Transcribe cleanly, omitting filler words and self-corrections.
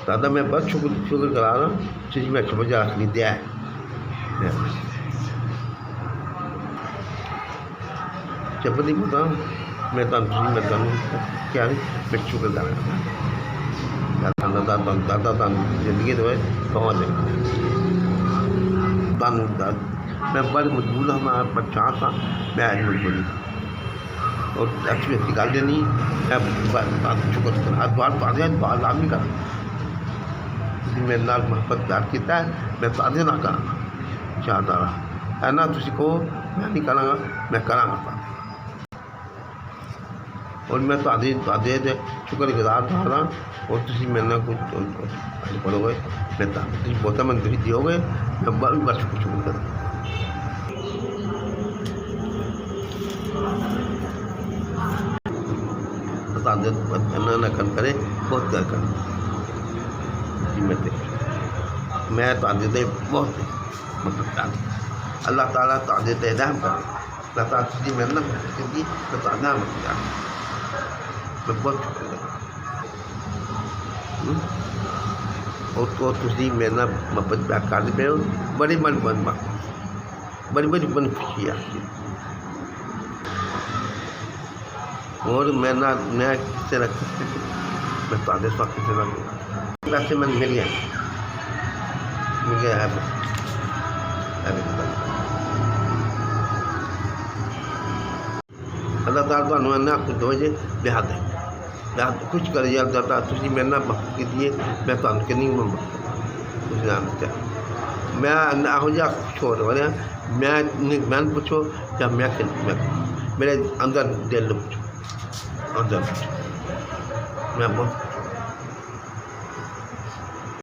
दादा मैं बस शुक्र करा रहा तुझी मैं समझ आखनी दिया है जब नहीं पता मैं क्या मैं शुक्र करा दादा जिंदगी तो पहुँच मैं बड़े मजबूर था मैं बच्चा था मैं आज मजबूरी था और अच्छी अच्छी गल नहीं मैं शुक्र करा बार बार लाजमी करा मेरे नाल मोहब्बत प्यार किया है मैं तादे ना करा चाहता रहा है ना तुझी को मैं नहीं कराँगा मैं कराँगा और मैं तादे शुक्र गुजार था और तुझी मेरे कुछ बोलोगे मैं तुझी बहुत मन तुझी दियोगे मैं बस शुक्र करा तादे ना कर करे बहुत प्यार कर मैं तादे दे बहुत मतलब अल्लाह ताला तादे दे रहम करे अल्लाह ताला तुझी मेरे ना क्योंकि मैं तादा मैं बहुत और तो तुझी मेरे ना मोहब्बत प्यार कर पे बड़ी मन बड़ी खुशी है और मैं किसी ना मैं तादे साथ किसी ना पैसे मैंने मिल गया है अल्लाह ताला तो ना कुछ दो जे लिहाज है कुछ कर जाता तुझी मेरे ना मोहब्बत की दिए मैं तो किन्नी मोहब्बत मैं आहो जा छोड़ वाले मैं पूछो या मैं मेरे अंदर दिल पूछो अंदर मैं बहुत